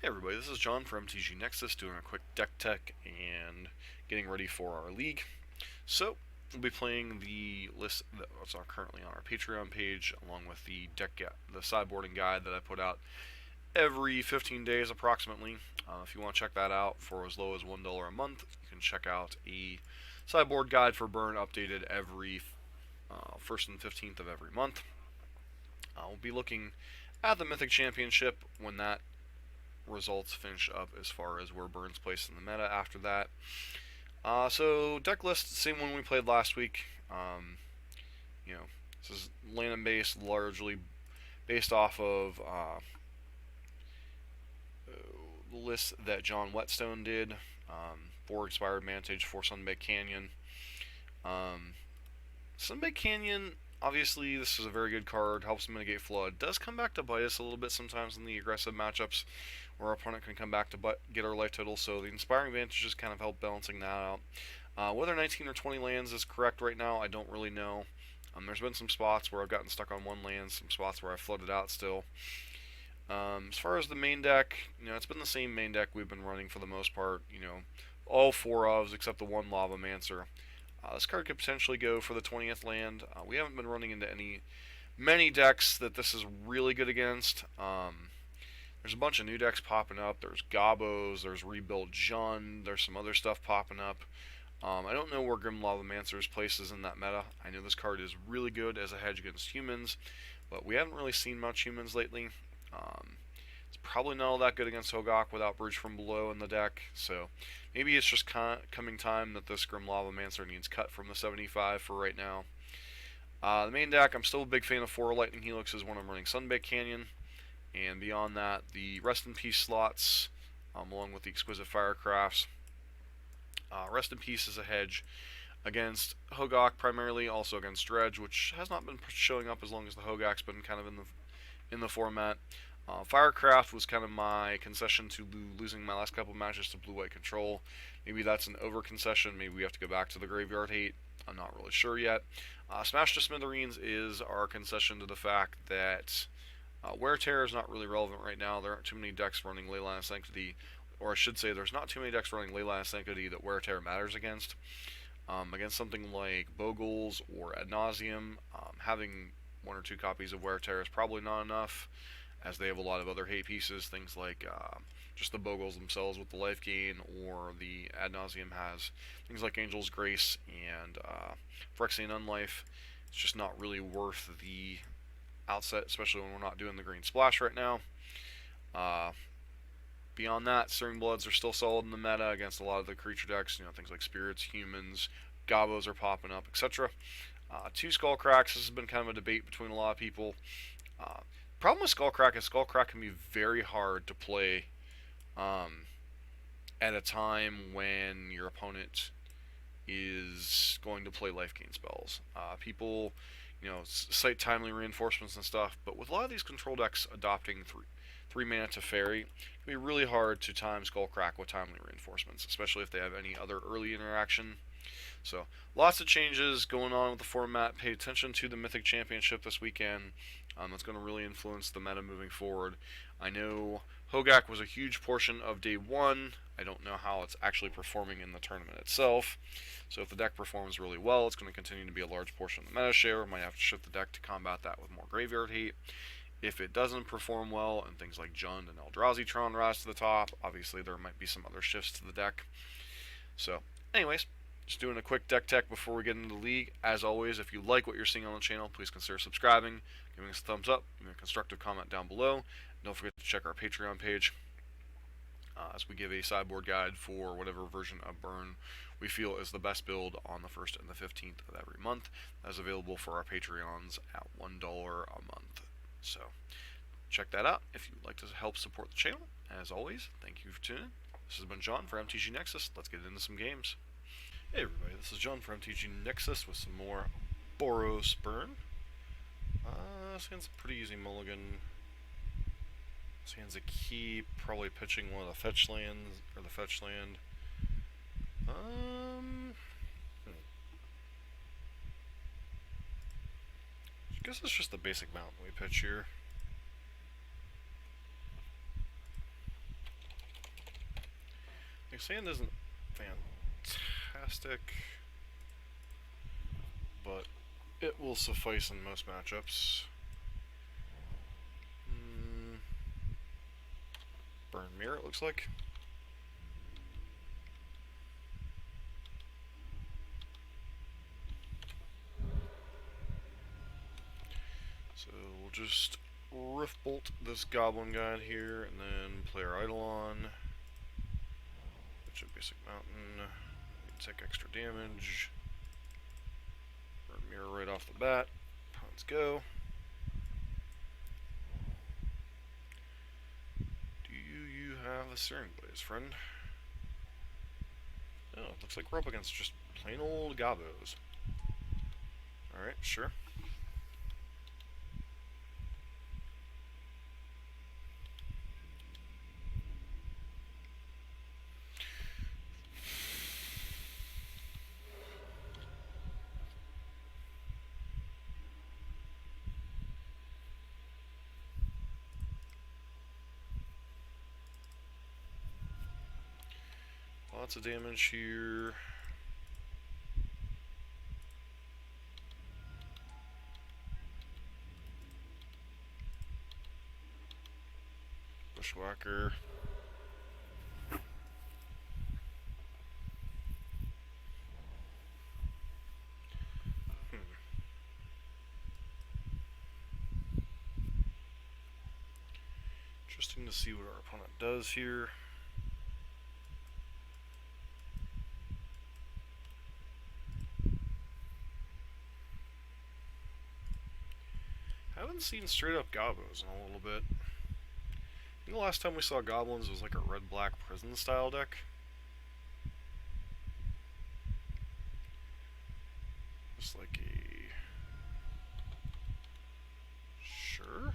Hey everybody, this is John from MTG Nexus doing a quick deck tech and getting ready for our league. So, we'll be playing the list that's currently on our Patreon page, along with the the sideboarding guide that I put out every 15 days approximately. If you want to check that out for as low as $1 a month, you can check out a sideboard guide for Burn updated every 1st and 15th of every month. We'll be looking at the Mythic Championship when that results finish up as far as where Burn's placed in the meta after that. So Decklist, same one we played last week. This is land based, largely based off of the list that John Whetstone did. 4 Expired Mantage, 4 Sunbaked Canyon. Sunbaked Canyon, obviously, this is a very good card, helps mitigate Flood. Does come back to bite us a little bit sometimes in the aggressive matchups where our opponent can come back to get our life total, so the Inspiring Vantages kind of help balancing that out. Whether 19 or 20 lands is correct right now, I don't really know. There's been some spots where I've gotten stuck on 1 land, some spots where I've flooded out still. As far as the main deck, it's been the same main deck we've been running for the most part. All 4 ofs except the 1 Lavamancer. This card could potentially go for the 20th land. We haven't been running into many decks that this is really good against. There's a bunch of new decks popping up. There's Gobos, there's Rebuilt Jund, there's some other stuff popping up. I don't know where Grim Lavamancer's place is in that meta. I know this card is really good as a hedge against humans, but we haven't really seen much humans lately. It's probably not all that good against Hogaak without Bridge from Below in the deck, so maybe it's just coming time that this Grim Lavamancer needs cut from the 75 for right now. The main deck, I'm still a big fan of 4 Lightning Helixes when I'm running Sunbaked Canyon. And beyond that, the Rest in Peace slots, along with the Exquisite Firecrafts. Rest in Peace is a hedge against Hogaak primarily, also against Dredge, which has not been showing up as long as the Hogaak's been kind of in the format. Firecraft was kind of my concession to losing my last couple matches to Blue-White Control. Maybe that's an over-concession. Maybe we have to go back to the Graveyard Hate. I'm not really sure yet. Smash to Smithereens is our concession to the fact that Wear Tear is not really relevant right now. There aren't too many decks running Leyline of Sanctity, or I should say there's not too many decks running Leyline of Sanctity that Wear Tear matters against. Against something like Bogles or Ad Nauseam, having 1 or 2 copies of Wear Tear is probably not enough, as they have a lot of other hate pieces, things like just the Bogles themselves with the life gain, or the Ad Nauseam has things like Angel's Grace and Phyrexian Unlife. It's just not really worth the outset, especially when we're not doing the green splash right now. Beyond that, Stirring Bloods are still solid in the meta against a lot of the creature decks, things like Spirits, Humans, Gobos are popping up, etc. 2 Skullcracks, this has been kind of a debate between a lot of people. Problem with Skullcrack is Skullcrack can be very hard to play at a time when your opponent is going to play life gain spells. People cite timely reinforcements and stuff, but with a lot of these control decks adopting 3 mana Teferi, it can be really hard to time Skullcrack with timely reinforcements, especially if they have any other early interaction. So, lots of changes going on with the format. Pay attention to the Mythic Championship this weekend. That's going to really influence the meta moving forward. I know Hogaak was a huge portion of day 1. I don't know how it's actually performing in the tournament itself. So if the deck performs really well, it's going to continue to be a large portion of the meta share. We might have to shift the deck to combat that with more Graveyard Hate. If it doesn't perform well, and things like Jund and Eldrazi Tron rise to the top, obviously there might be some other shifts to the deck. So, anyways, just doing a quick deck tech before we get into the league. As always, if you like what you're seeing on the channel, please consider subscribing, giving us a thumbs up, giving a constructive comment down below. Don't forget to check our Patreon page as we give a sideboard guide for whatever version of Burn we feel is the best build on the 1st and the 15th of every month. That is available for our Patreons at $1 a month. So, check that out if you'd like to help support the channel. As always, thank you for tuning in. This has been John for MTG Nexus. Let's get into some games. Hey everybody, this is John from MTG Nexus with some more Boros Burn. This hand's a pretty easy mulligan. This hand's a key, probably pitching one of the fetch lands, or the fetch land. I guess it's just the basic mountain we pitch here. Like, sand isn't fantastic, but it will suffice in most matchups. Burn mirror, it looks like. So we'll just Rift Bolt this Goblin guy here, and then play our Eidolon. Which is basic mountain. Take extra damage. Burn mirror right off the bat. Let's go. Do you have a Searing Blaze, friend? Oh, it looks like we're up against just plain old Gobos. Alright, sure. Lots of damage here. Bushwhacker. Interesting to see what our opponent does here. Haven't seen straight up Gobos in a little bit. I think the last time we saw Goblins was like a red-black prison style deck. Just like a... Sure?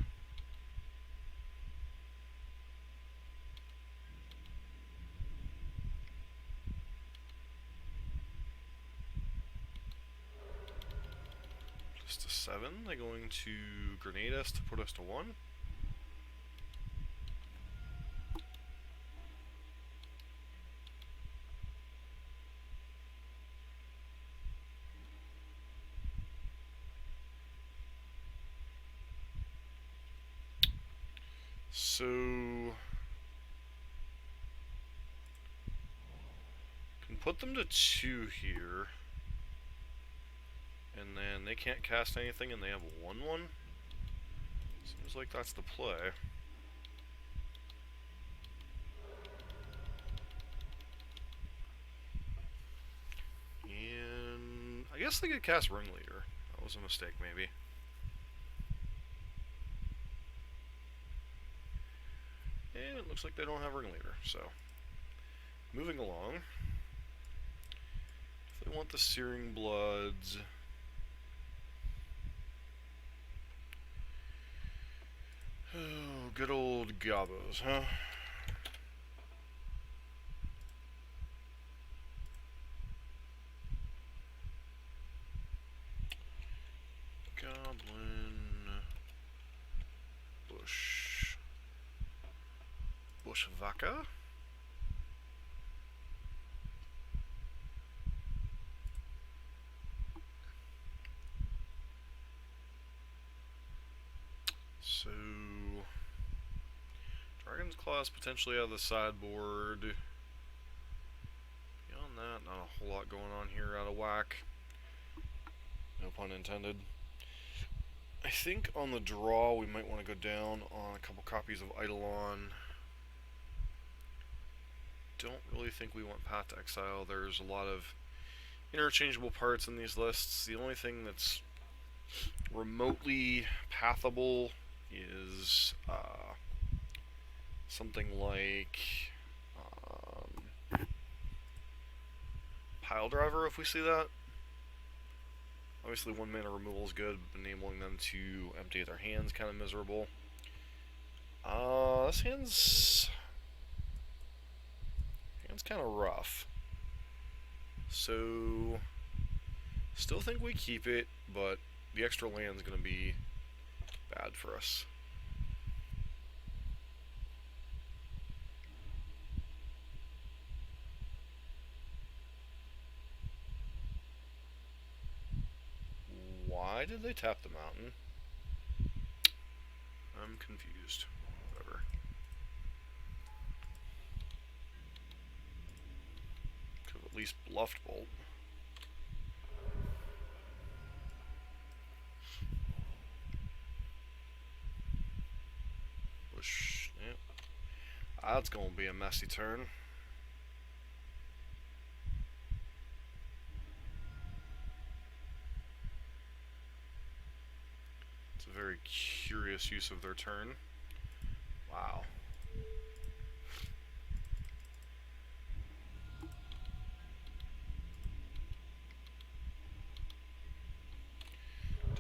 Just a 7. They're going to grenade us to put us to 1. So can put them to 2 here, and then they can't cast anything, and they have a 1/1. Seems like that's the play. And I guess they could cast Ringleader. That was a mistake, maybe. And it looks like they don't have Ringleader, so moving along. If they want the Searing Bloods, oh, good old Gobos, huh? Goblin, Bushwhacker. So Dragon's Claw is potentially out of the sideboard. Beyond that, not a whole lot going on here out of whack. No pun intended. I think on the draw we might want to go down on a couple copies of Eidolon. Don't really think we want Path to Exile. There's a lot of interchangeable parts in these lists. The only thing that's remotely pathable is something like Pile Driver, if we see that. Obviously 1 mana removal is good, but enabling them to empty their hands kind of miserable. This hand's kind of rough. So still think we keep it, but the extra land's going to be bad for us. Why did they tap the mountain? I'm confused. Whatever. Could have at least bluffed Bolt. Push. Yep. That's gonna be a messy turn. It's a very curious use of their turn. Wow.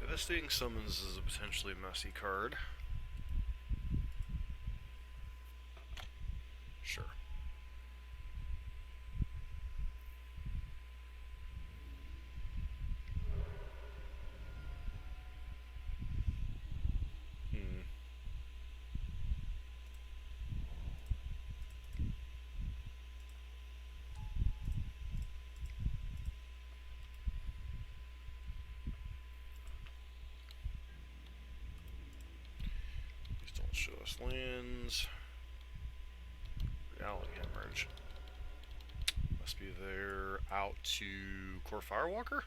Devastating Summons is a potentially messy card. Sure. Please don't show us lands. Reality Hemorrhage. Must be there out to Core Firewalker?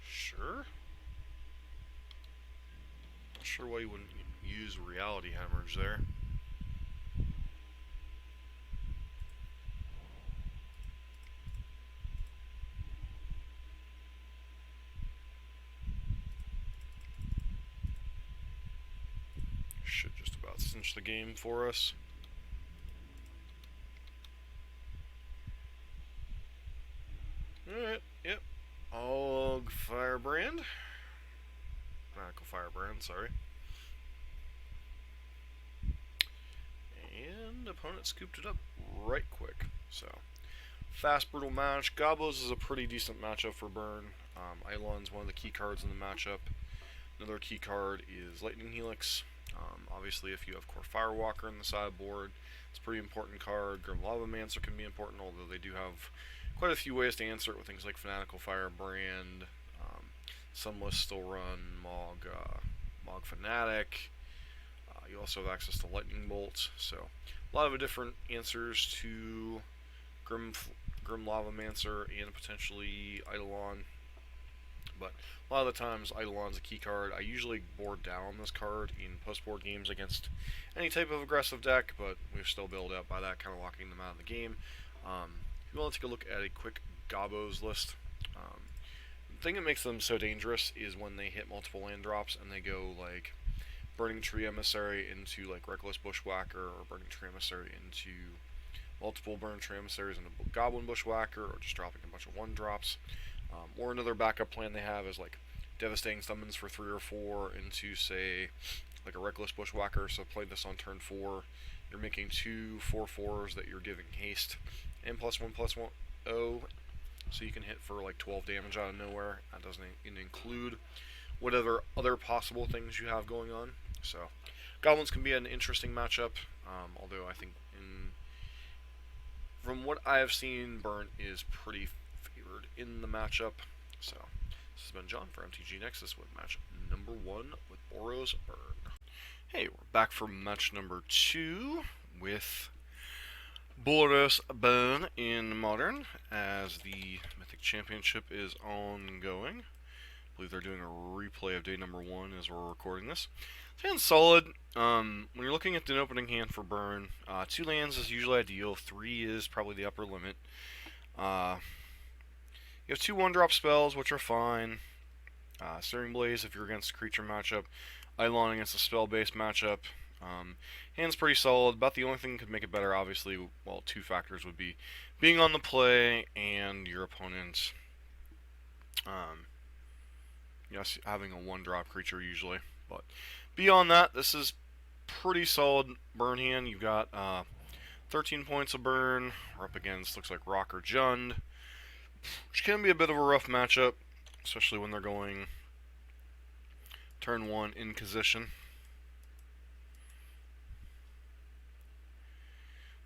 Sure. Not sure why you wouldn't use Reality Hemorrhage there. Should just about cinch the game for us. Alright, yep. Og Firebrand. Fanatical Firebrand, sorry. And opponent scooped it up right quick. So, fast, brutal match. Gobos is a pretty decent matchup for Burn. Eidolon's one of the key cards in the matchup. Another key card is Lightning Helix. Obviously, if you have Core Firewalker in the sideboard, it's a pretty important card. Grim Lavamancer can be important, although they do have quite a few ways to answer it with things like Fanatical Firebrand. Some lists still run Mog Fanatic. You also have access to Lightning Bolt, so a lot of different answers to Grim Lavamancer and potentially Eidolon. But a lot of the times, Eidolon's a key card. I usually board down this card in post-board games against any type of aggressive deck, but we've still built up by that, kind of locking them out of the game. If you want to take a look at a quick Gobos list, the thing that makes them so dangerous is when they hit multiple land drops and they go like Burning Tree Emissary into like Reckless Bushwhacker, or Burning Tree Emissary into multiple Burning Tree Emissaries into Goblin Bushwhacker, or just dropping a bunch of 1-drops. Or another backup plan they have is like Devastating Summons for 3 or 4 into, say, like a Reckless Bushwhacker. So play this on turn 4. You're making 2 4/4s that you're giving haste and +1/+1 0, so you can hit for like 12 damage out of nowhere. That doesn't include whatever other possible things you have going on. So Goblins can be an interesting matchup, although I think from what I have seen, Burn is pretty favored in the matchup. So this has been John for MTG Nexus with match number 1 with Boros Burn. Hey, we're back for match number 2 with Boros Burn in Modern, as the Mythic Championship is ongoing. I believe they're doing a replay of day number 1 as we're recording this. Hand's solid. When you're looking at the opening hand for Burn, 2 lands is usually ideal. 3 is probably the upper limit. You have 2 1-drop spells, which are fine. Searing Blaze if you're against a creature matchup. Eidolon against a spell-based matchup. Hand's pretty solid. About the only thing that could make it better, obviously, well, 2 factors would be being on the play and your opponent yes, having a 1-drop creature usually. But beyond that, this is pretty solid burn hand. You've got 13 points of burn. We're up against, looks like Rock or Jund, which can be a bit of a rough matchup, especially when they're going turn 1 Inquisition.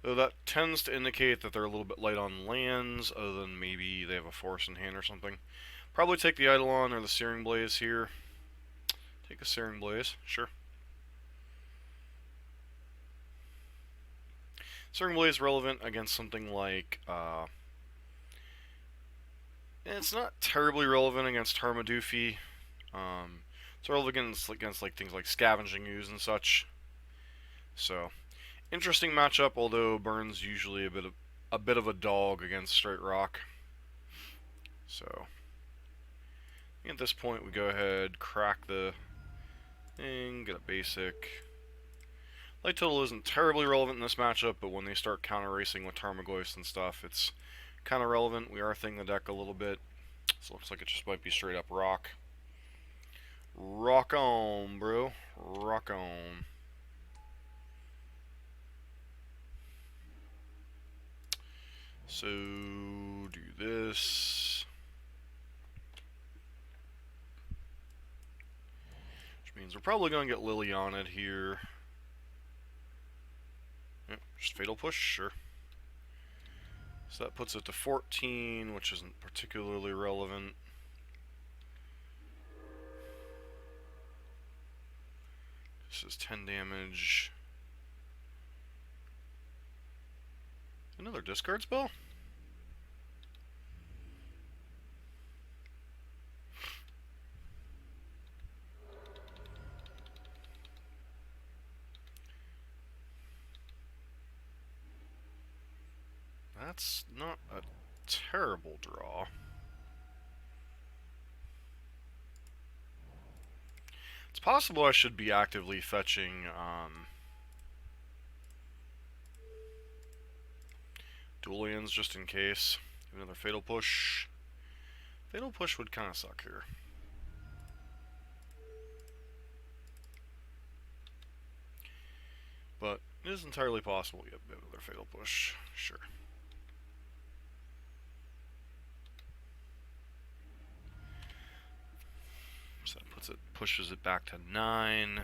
Though that tends to indicate that they're a little bit light on lands, other than maybe they have a forest in hand or something. Probably take the Eidolon or the Searing Blaze here. Take a Searing Blaze, sure. Searing Blaze relevant against something like, it's not terribly relevant against Tarmodoofy. It's relevant against like things like Scavenging Ooze and such. So, interesting matchup, although Burn's usually a bit of a dog against straight rock. So, at this point we go ahead, crack the thing, get a basic. Light Total isn't terribly relevant in this matchup, but when they start counter-racing with Tarmogoyfs and stuff, it's kind of relevant. We are thinning the deck a little bit, so it looks like it just might be straight up rock. Rock on, bro. Rock on. So, do this. Which means we're probably going to get Liliana here. Yep, just Fatal Push, sure. So that puts it to 14, which isn't particularly relevant. This is 10 damage. Another discard spell? That's not a terrible draw. It's possible I should be actively fetching Dualians just in case. Another Fatal Push. Fatal Push would kind of suck here. But it is entirely possible. Yep, another Fatal Push. Sure. So that pushes it back to 9.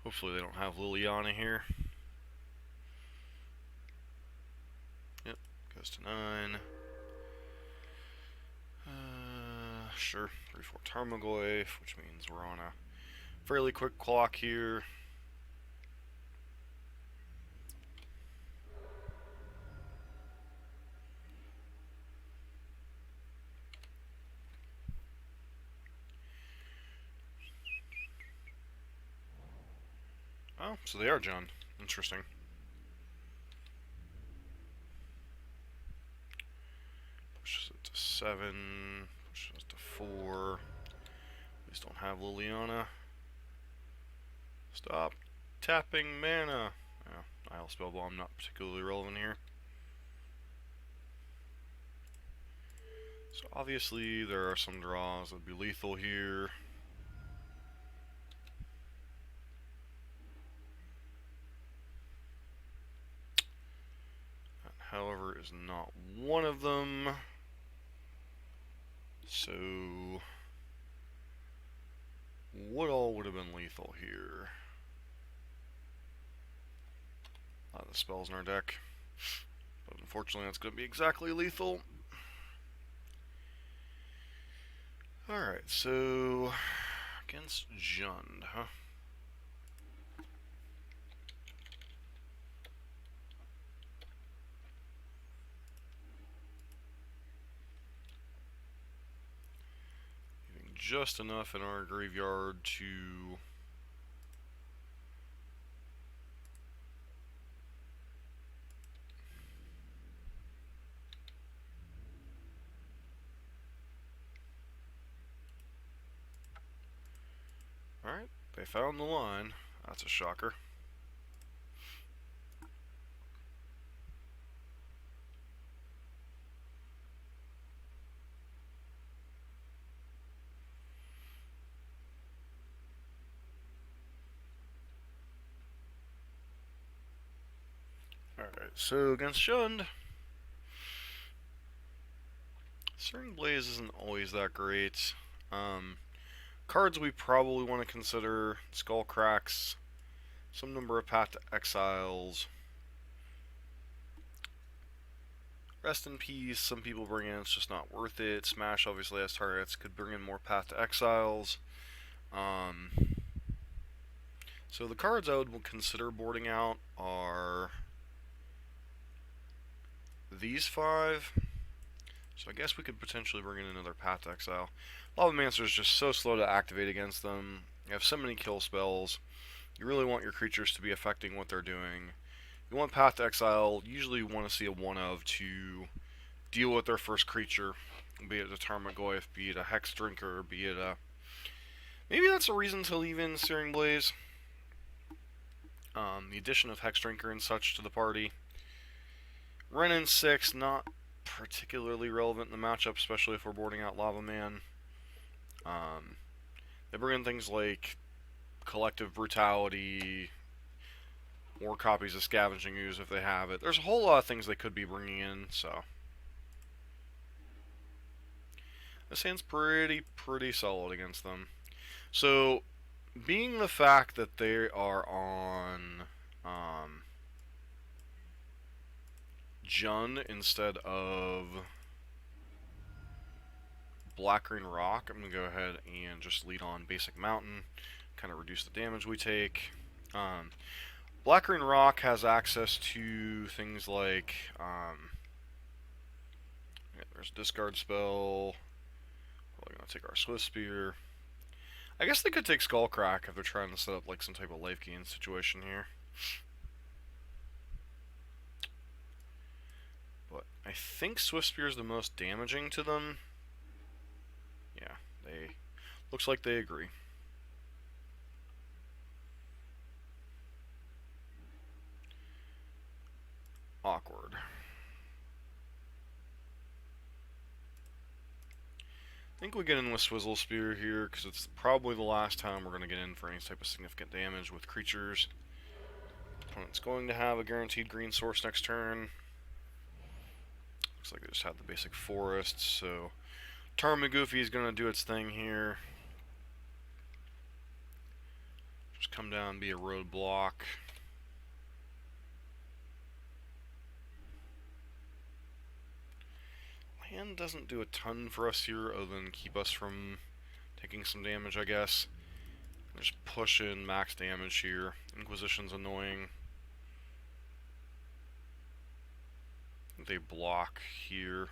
Hopefully they don't have Liliana here. Yep, goes to 9. Sure, 3/4 Tarmogoyf, which means we're on a fairly quick clock here. Oh, so they are John. Interesting. Pushes it to 7. Pushes it to 4. These don't have Liliana. Stop tapping mana. Oh, Isle Spell Bomb not particularly relevant here. So obviously there are some draws that would be lethal here. However, is not one of them. So, what all would have been lethal here? A lot of the spells in our deck. But unfortunately, that's going to be exactly lethal. Alright, so against Jund, huh? Just enough in our graveyard to Alright, they found the line. That's a shocker. Alright, so against Jund, Searing Blaze isn't always that great. Cards we probably want to consider: Skull Cracks, some number of Path to Exiles. Rest in Peace, some people bring in, it's just not worth it. Smash obviously has targets, could bring in more Path to Exiles. So the cards I would consider boarding out are these 5. So I guess we could potentially bring in another Path to Exile. Lavamancer is just so slow to activate against them. You have so many kill spells. You really want your creatures to be affecting what they're doing. You want Path to Exile, usually you want to see a 1-of to deal with their first creature, be it a Tarmogoyf, be it a Hex Drinker, be it a... Maybe that's a reason to leave in Searing Blaze. The addition of Hex Drinker and such to the party. Ren in 6, not particularly relevant in the matchup, especially if we're boarding out Lava Man. They bring in things like Collective Brutality, more copies of Scavenging Ooze if they have it. There's a whole lot of things they could be bringing in, so... This hand's pretty solid against them. So, being the fact that they are on Jund instead of Black-Green Rock, I'm going to go ahead and just lead on Basic Mountain, kind of reduce the damage we take. Black-Green Rock has access to things like, there's a discard spell, we're going to take our Swift Spear. I guess they could take Skullcrack if they're trying to set up like some type of life gain situation here. But I think Swift Spear is the most damaging to them. Yeah, looks like they agree. Awkward. I think we get in with Swizzle Spear here, because it's probably the last time we're going to get in for any type of significant damage with creatures. Opponent's going to have a guaranteed green source next turn. Looks like they just had the basic forest, so Tarmogoyf is going to do its thing here. Just come down and be a roadblock. Land doesn't do a ton for us here other than keep us from taking some damage, I guess. Just push in max damage here. Inquisition's annoying. They block here.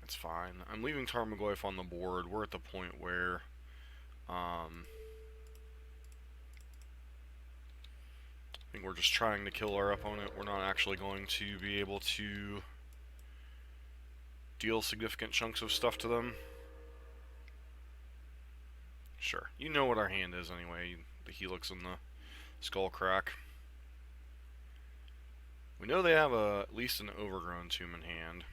That's fine. I'm leaving Tarmogoyf on the board. We're at the point where I think we're just trying to kill our opponent. We're not actually going to be able to deal significant chunks of stuff to them. Sure. You know what our hand is anyway. The Helix and the Skullcrack. We know they have at least an Overgrown Tomb in hand.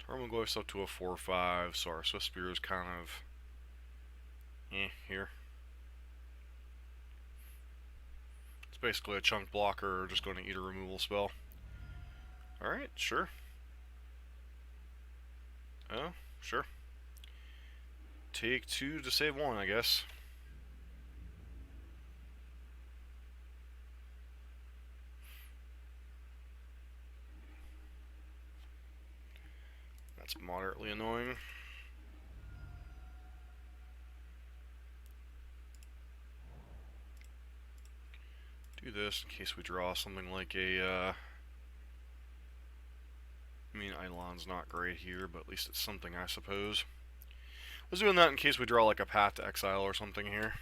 Tarmogoyf's up to a 4/5, so our Swift Spear is kind of here. It's basically a chunk blocker, just going to eat a removal spell. Alright, sure. Oh, sure. Take 2 to save 1, I guess. That's moderately annoying. Do this in case we draw something like a, I mean, Eidolon's not great here, but at least it's something, I suppose. I was doing that in case we draw like a Path to Exile or something here.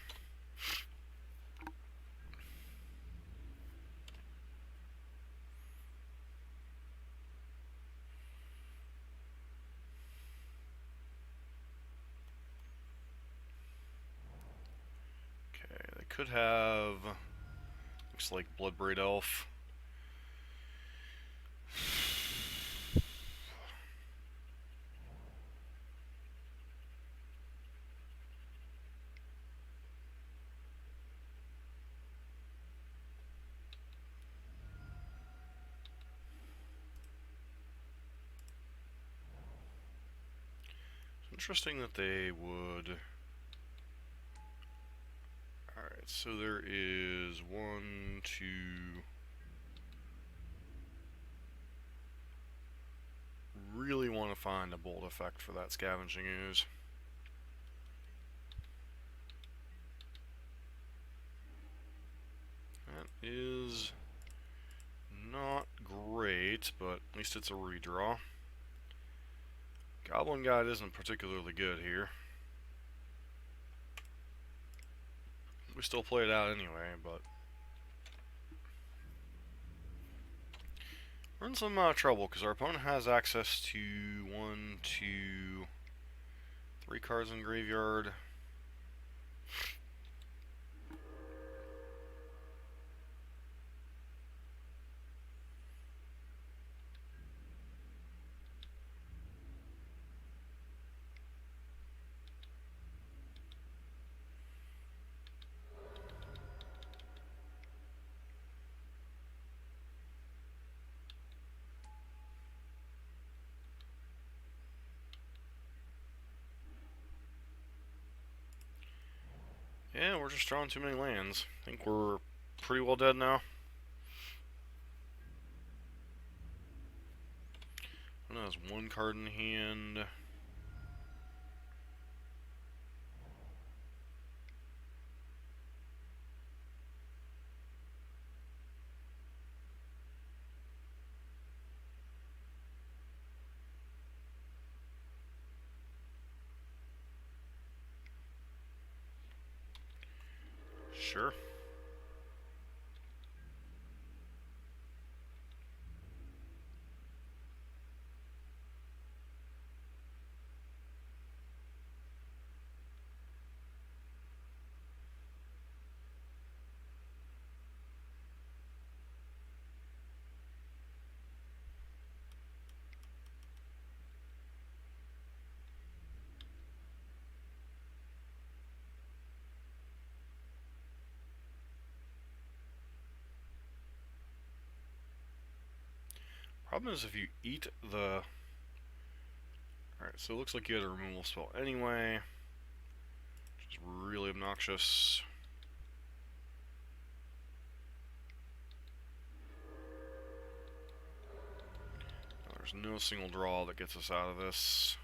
Okay, they could have, looks like Bloodbraid Elf. Interesting that they would... Alright, so there is 1, 2... Really want to find a bolt effect for that scavenging ooze. That is not great, but at least it's a redraw. Goblin Guide isn't particularly good here. We still play it out anyway, but we're in some trouble because our opponent has access to 1, 2, 3 cards in graveyard. Yeah, we're just drawing too many lands. I think we're pretty well dead now. One has 1 card in hand. Sure. Problem is if you eat the... Alright, so it looks like you had a removal spell anyway, which is really obnoxious. There's no single draw that gets us out of this.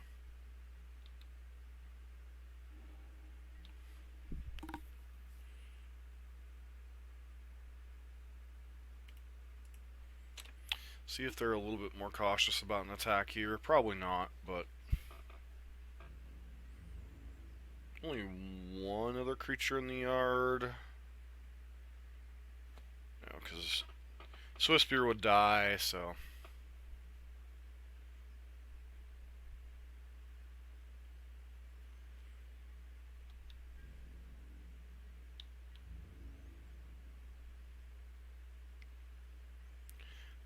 See if they're a little bit more cautious about an attack here. Probably not, but only 1 other creature in the yard. No, because Swiftspear would die, so...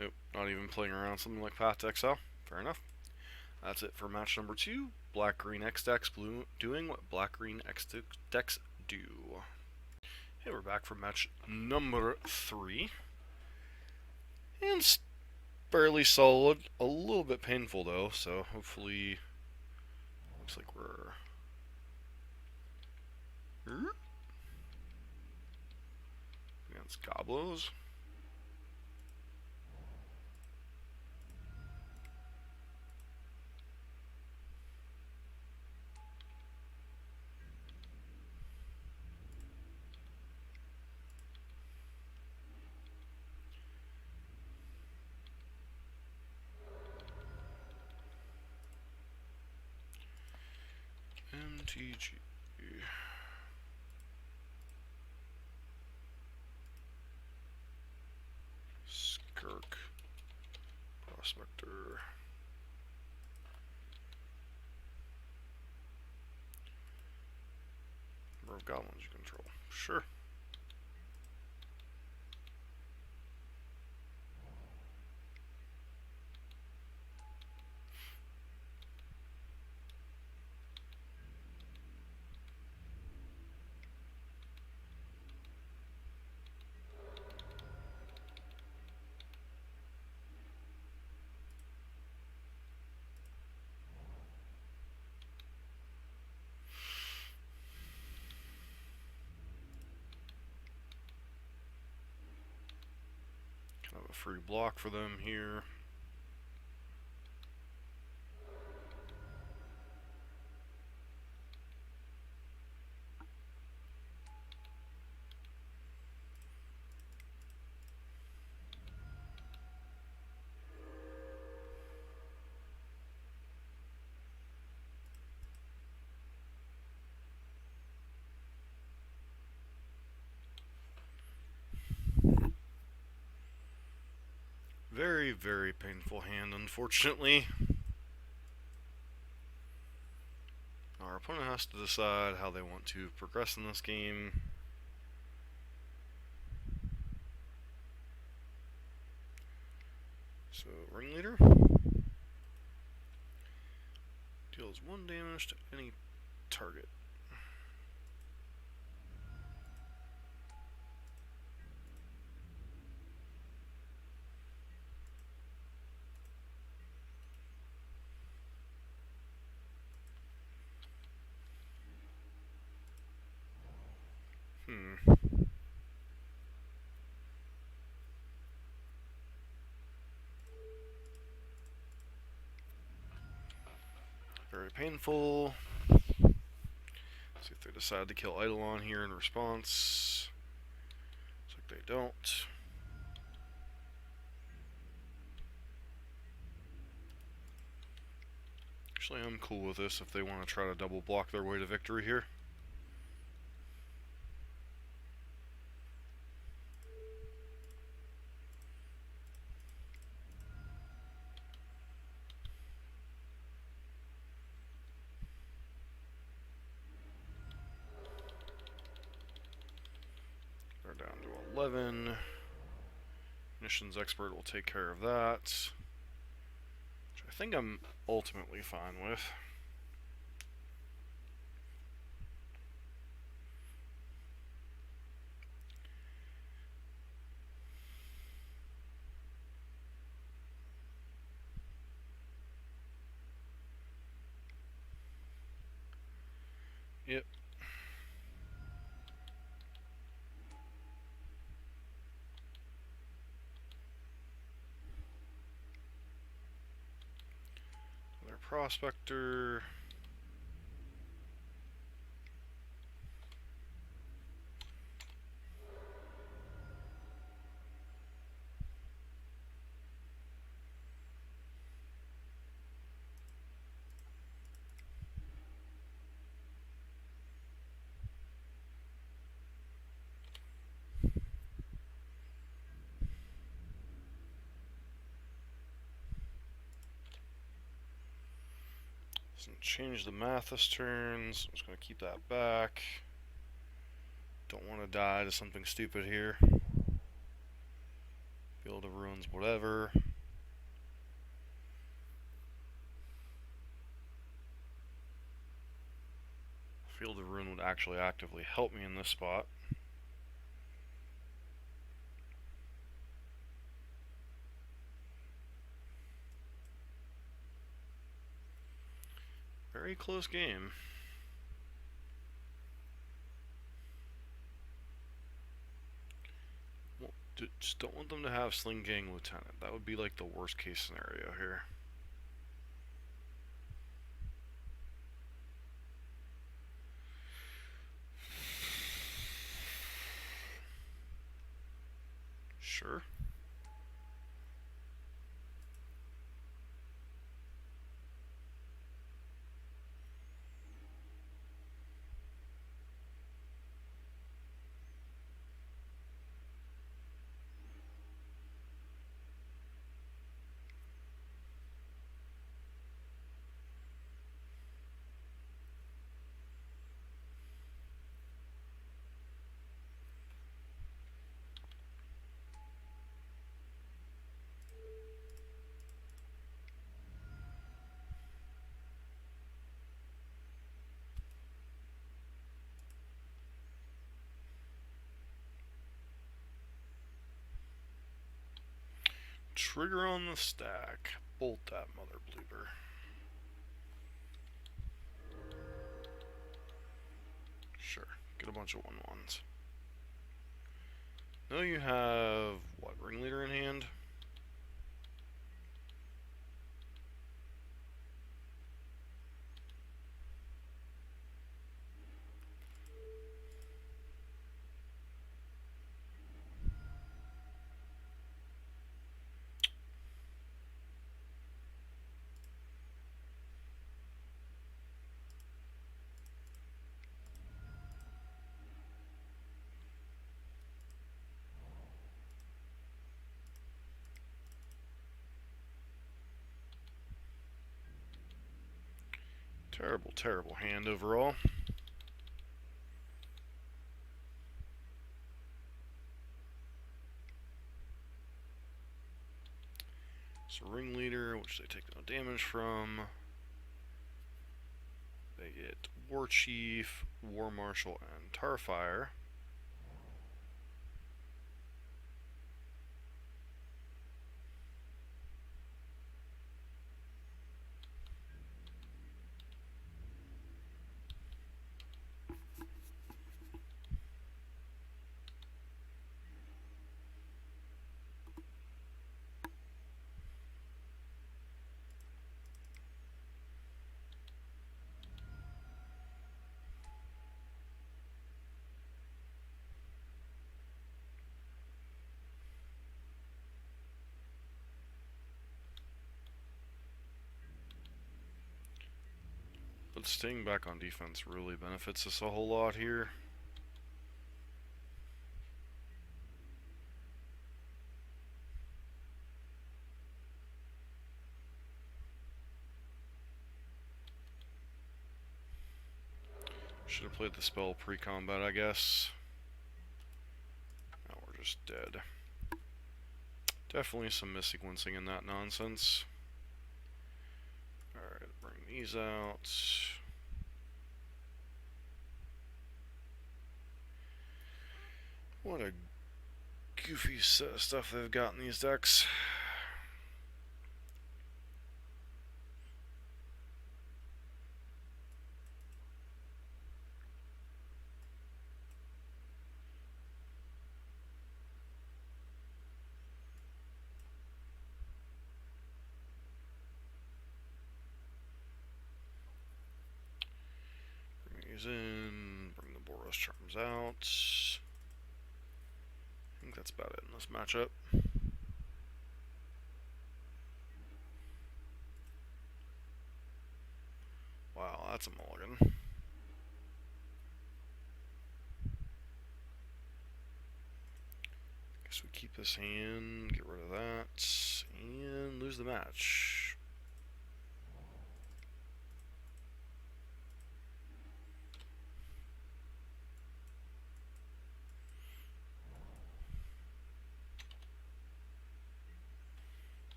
Nope, not even playing around something like Path to Exile. Fair enough. That's it for match number 2. Black-Green X decks doing what Black-Green X decks do. Hey, we're back for match number 3. And it's fairly solid. A little bit painful, though, so hopefully... Looks like we're... Against Goblos. MTG. Skirk. Prospector. Number of goblins you control. Sure. a free block for them here. Very, very painful hand, unfortunately. Our opponent has to decide how they want to progress in this game. So, Ringleader deals 1 damage to any target. Very painful. See if they decide to kill Eidolon here in response. Looks like they don't. Actually, I'm cool with this if they want to try to double block their way to victory here. They're down to 11. Missions Expert will take care of that, which I think I'm ultimately fine with. Yep. Their Prospector. Doesn't change the math this turn, so I'm just going to keep that back. Don't want to die to something stupid here. Field of Ruins, whatever. Field of Ruin would actually actively help me in this spot. Very close game. Well, just don't want them to have Sling Gang Lieutenant. That would be like the worst case scenario here. Sure. Trigger on the stack. Bolt that mother blooper. Sure. Get a bunch of 1/1s. Now you have, what, Ringleader in hand? Terrible, terrible hand overall. So Ringleader, which they take no damage from. They get War Chief, War Marshal, and Tarfire. But staying back on defense really benefits us a whole lot here. Should have played the spell pre-combat, I guess. Now we're just dead. Definitely some missequencing in that nonsense. Alright, bring these out. What a goofy set of stuff they've got in these decks. Bring these in, bring the Boros Charms out. I think that's about it in this matchup. Wow, that's a mulligan. Guess we keep this hand, get rid of that, and lose the match.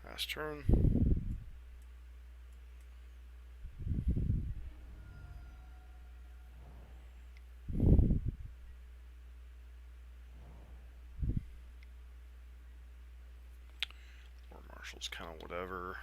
Last turn. War Marshal's kind of whatever.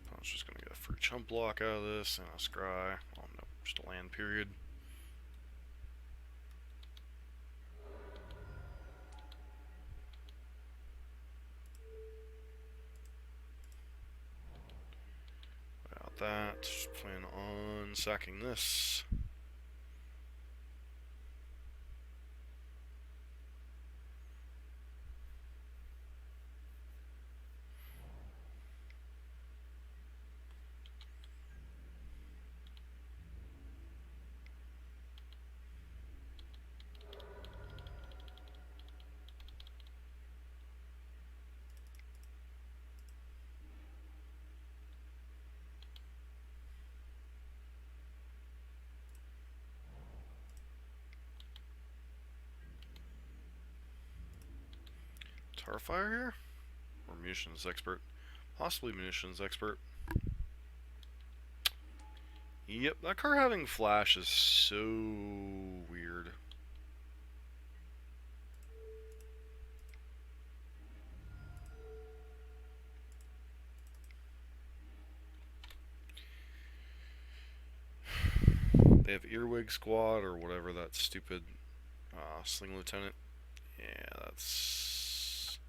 I was just going to get a free chump block out of this and a scry. Oh no, just a land period. Without that, just plan on sacking this. Tarfire here? Or Munitions Expert? Possibly Munitions Expert. Yep, that card having Flash is so weird. They have Earwig Squad or whatever that stupid Sling Lieutenant. Yeah, that's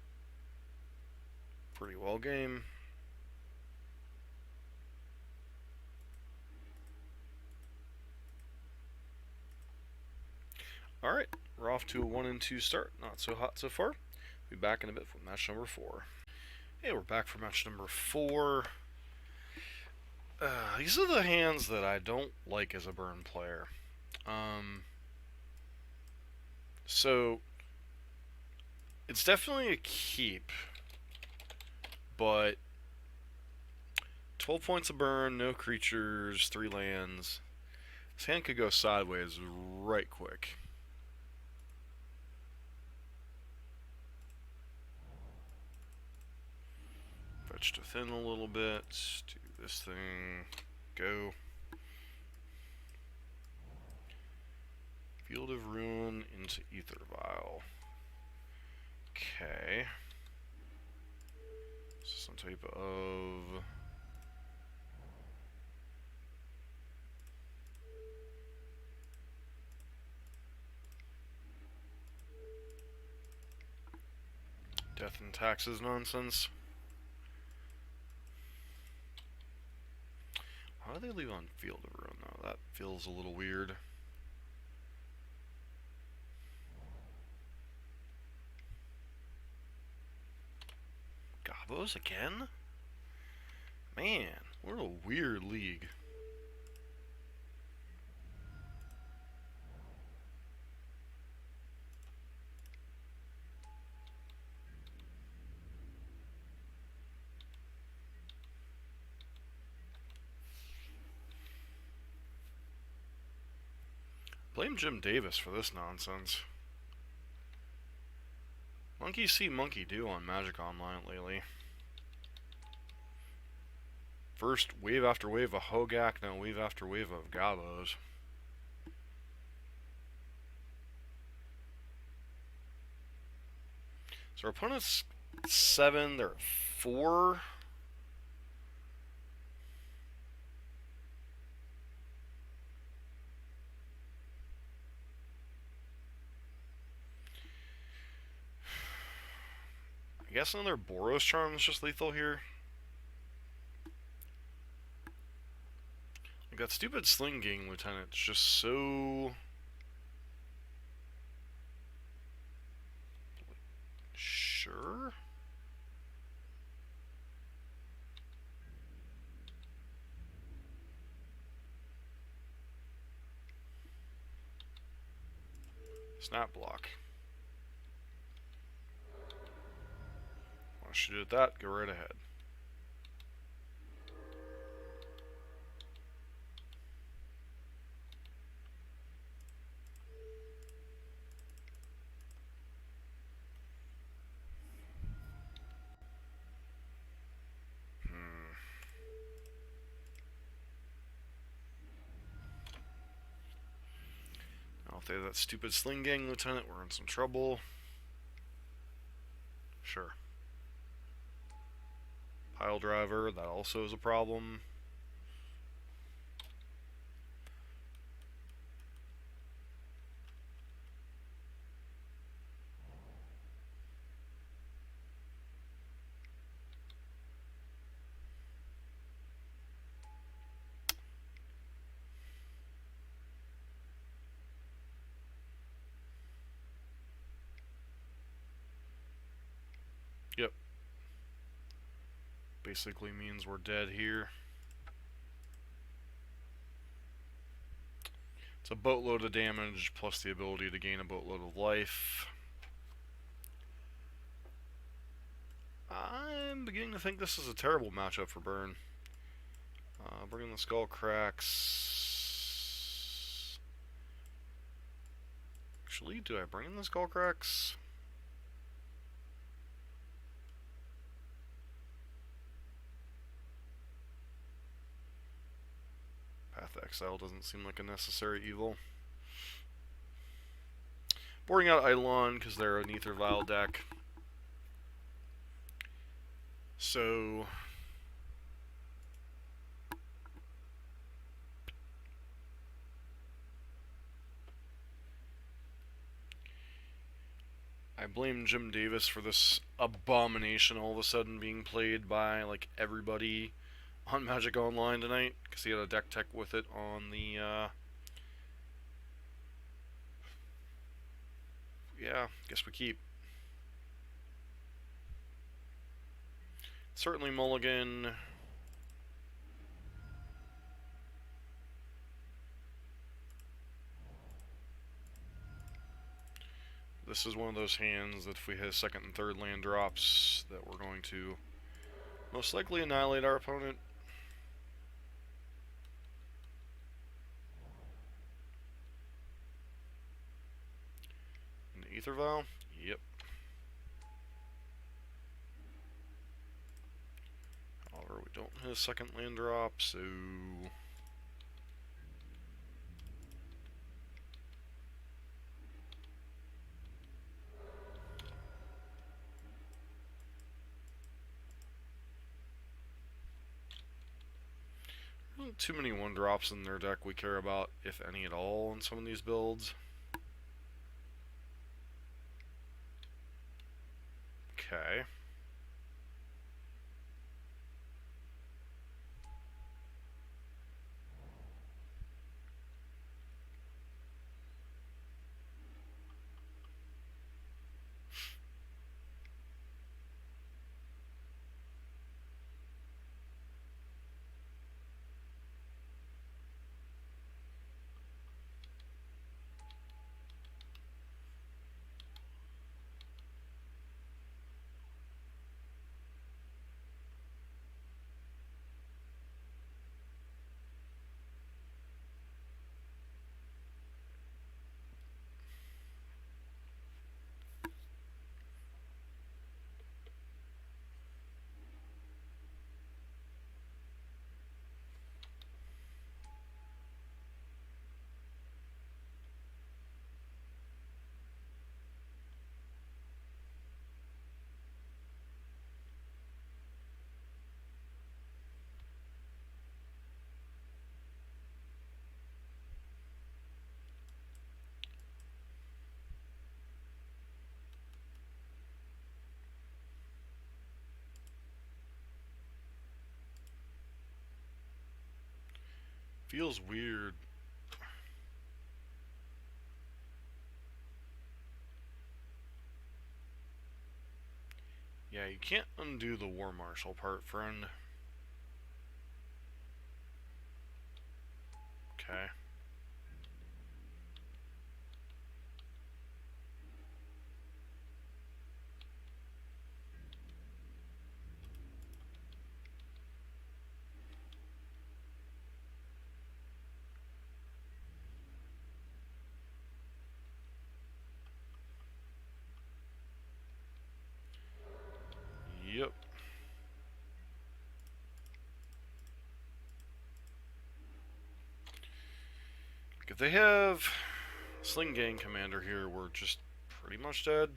pretty well game. Alright, we're off to a 1 and 2 start. Not so hot so far. Be back in a bit for match number 4. Hey, we're back for match number 4. These are the hands that I don't like as a burn player. So, it's definitely a keep, but 12 points of burn, no creatures, 3 lands. This hand could go sideways right quick. Fetch to thin a little bit, do this thing, go. Field of Ruin into Ether Vial. Okay. So some type of... Death and taxes nonsense. Why do they leave on Field of Ruin though? That feels a little weird. Gobos again? Man, what a weird league. Blame Jim Davis for this nonsense. Monkey see, monkey do on Magic Online lately. First wave after wave of Hogaak, now wave after wave of Gobos. So our opponent's 7, they're 4. I guess another Boros Charm is just lethal here. Like that stupid Sling Gang Lieutenant's just so... Sure? Snap block. Want to shoot at that? Go right ahead. If they have that stupid Sling Gang Lieutenant, we're in some trouble. Sure. Pile Driver, that also is a problem. Yep. Basically means we're dead here. It's a boatload of damage plus the ability to gain a boatload of life. I'm beginning to think this is a terrible matchup for Burn. Bring in the Skull Cracks. Actually, do I bring in the Skull Cracks? Path Exile doesn't seem like a necessary evil. Boarding out Eidolon because they're an Ether Vial deck. So... I blame Jim Davis for this abomination all of a sudden being played by, like, everybody on Magic Online tonight, because he had a deck tech with it on the Yeah, guess we keep. Certainly mulligan. This is one of those hands that if we hit second and third land drops, that we're going to most likely annihilate our opponent. An Ether Vial? Yep. However, we don't hit a second land drop, so... not too many one drops in their deck we care about, if any at all, in some of these builds. Okay. Feels weird. Yeah, you can't undo the War Marshal part, friend. Okay. Yep. If they have Sling Gang Commander here, we're just pretty much dead.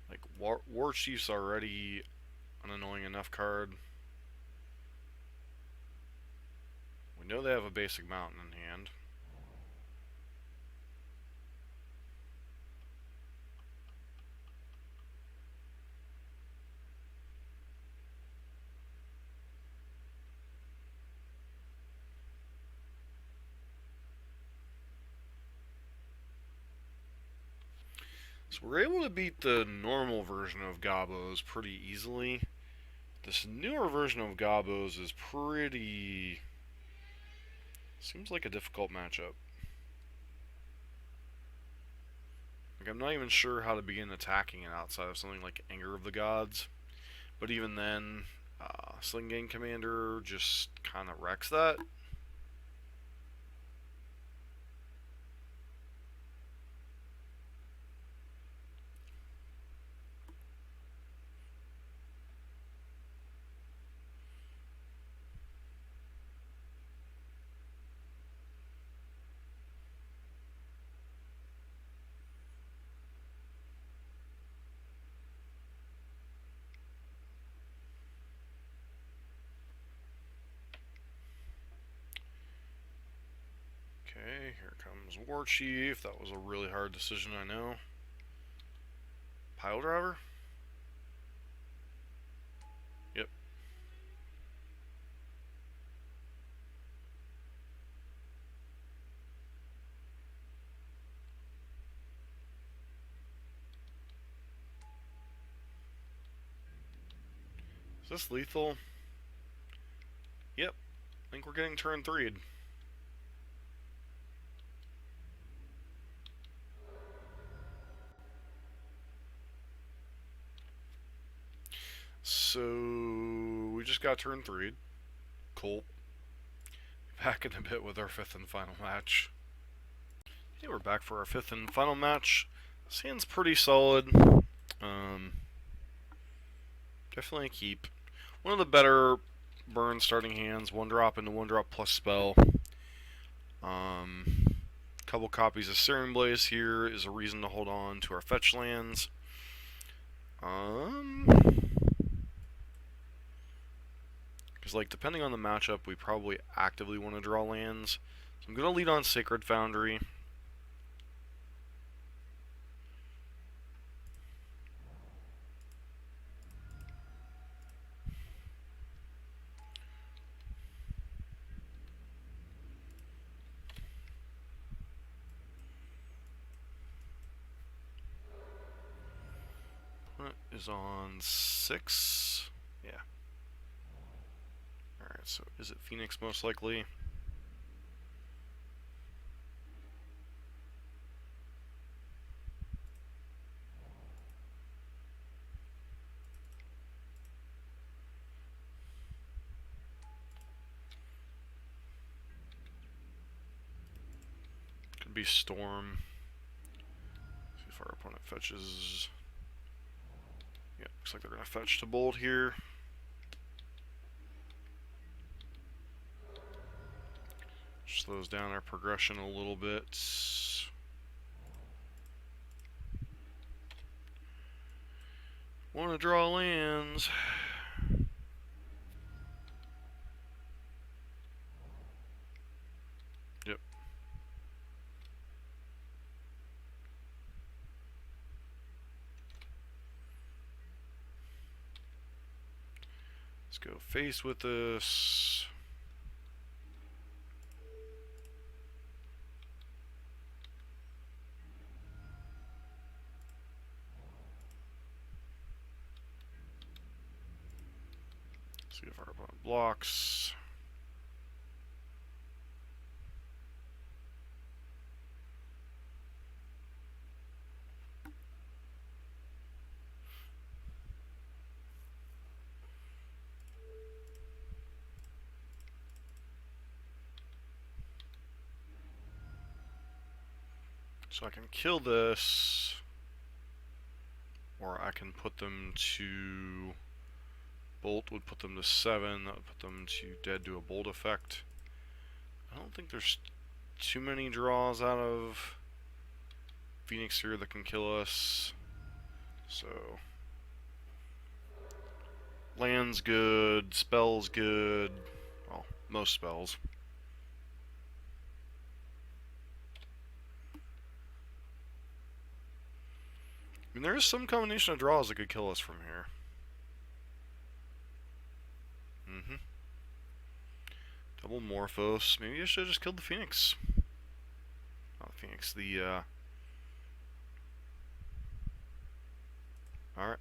Like, War Chief's already an annoying enough card. We know they have a basic mountain in hand. So we're able to beat the normal version of Gobos pretty easily. This newer version of Gobos is pretty... seems like a difficult matchup. Like, I'm not even sure how to begin attacking it outside of something like Anger of the Gods. But even then, Sling Gang Commander just kind of wrecks that. Okay, here comes War Chief. That was a really hard decision, I know. Pile Driver? Yep. this lethal? Yep. I think we're getting turn 3'd. So we just got turn 3'd. Cool. Back in a bit with our 5th and final match. Okay, we're back for our 5th and final match. This hand's pretty solid. Definitely a keep. One of the better burn starting hands. 1-drop into 1-drop plus spell. Couple copies of Searing Blaze here is a reason to hold on to our fetch lands. Because, like, depending on the matchup, we probably actively want to draw lands. So I'm going to lead on Sacred Foundry. Is on 6. Yeah. Alright, so Izzet Phoenix most likely. Could be Storm. See if our opponent fetches. Yeah, looks like they're going to fetch to bold here. Slows down our progression a little bit. Want to draw lands. Yep. Let's go face with this. See if our opponent blocks. So I can kill this, or I can put them to bolt, would put them to 7, that would put them to dead to a bolt effect. I don't think there's too many draws out of Phoenix here that can kill us. So land's good, spell's good, well, most spells. I mean, there is some combination of draws that could kill us from here. Double Morphos. Maybe I should have just killed the Phoenix. Not the Phoenix, the, Alright.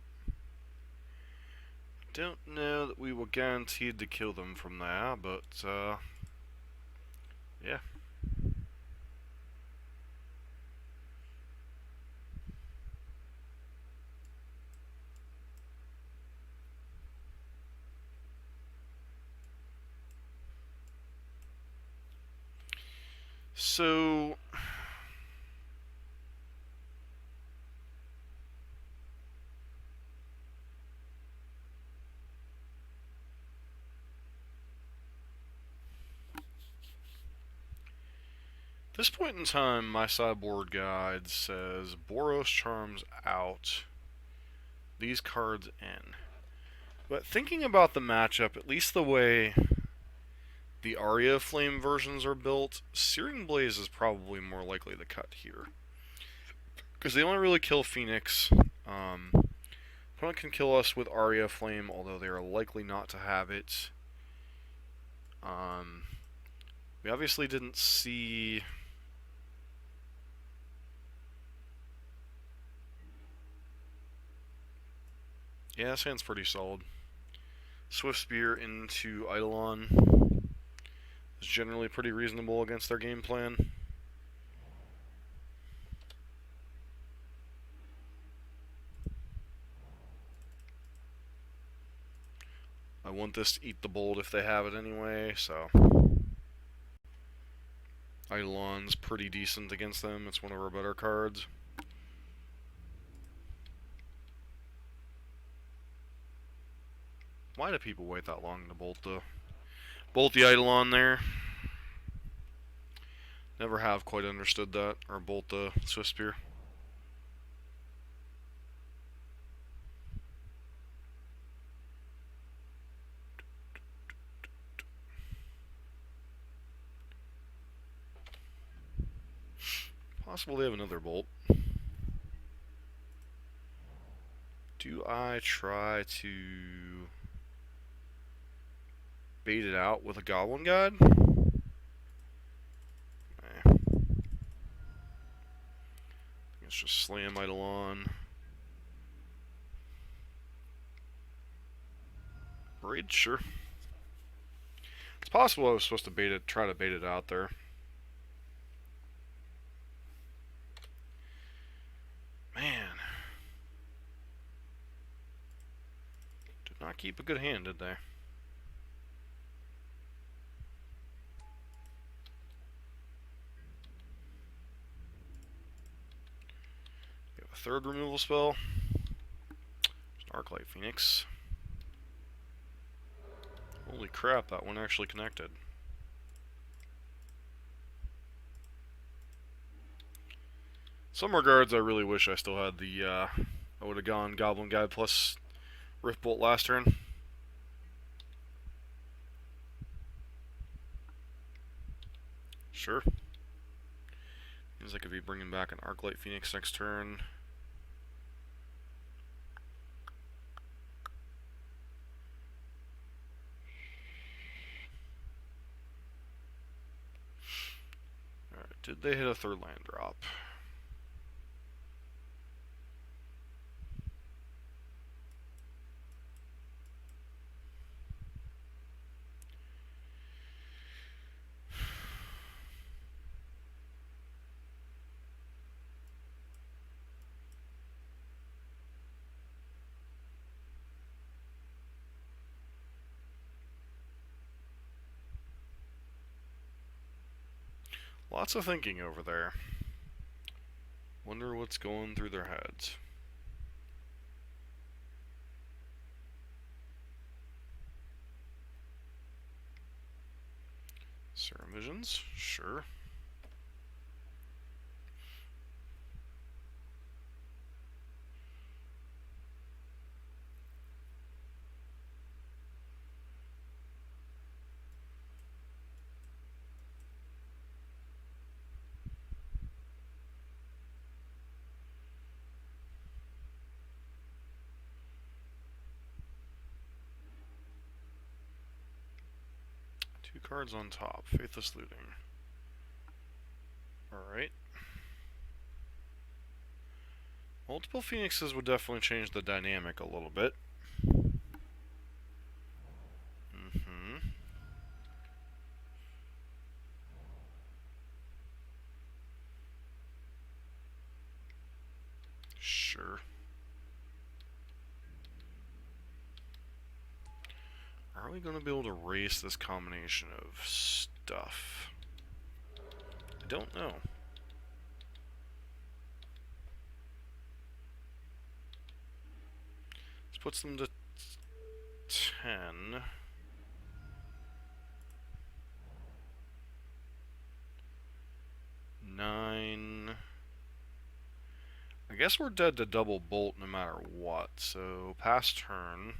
Don't know that we will guaranteed to kill them from there, but, yeah. So at this point in time, my sideboard guide says Boros Charms out, these cards in. But thinking about the matchup, at least the way the Aria Flame versions are built, Searing Blaze is probably more likely to cut here. Because they only really kill Phoenix. Opponent can kill us with Aria Flame, although they are likely not to have it. We obviously didn't see... Yeah, this hand's pretty solid. Swift Spear into Eidolon is generally pretty reasonable against their game plan. I want this to eat the bolt if they have it anyway, so Eidolon's pretty decent against them. It's one of our better cards. Why do people wait that long to bolt the Eidolon there? Never have quite understood that, or bolt the Swift Spear. Possible they have another bolt. Do I try to bait it out with a Goblin Guide? Let's just slam Eidolon. Raid, sure. It's possible I was supposed to try to bait it out there. Man. Did not keep a good hand, did they? We have a third removal spell. There's an Arclight Phoenix. Holy crap, that one actually connected. Some regards, I really wish I still had the, I would have gone Goblin Guide plus Rift Bolt last turn. Sure. Means I could be bringing back an Arclight Phoenix next turn. Alright, did they hit a third land drop? Lots of thinking over there. Wonder what's going through their heads. Serum Visions? Sure. Two cards on top. Faithless Looting. Alright. Multiple Phoenixes would definitely change the dynamic a little bit. Sure. Are we going to be able to erase this combination of stuff? I don't know. This puts them to 10. 9. I guess we're dead to double bolt no matter what, so pass turn.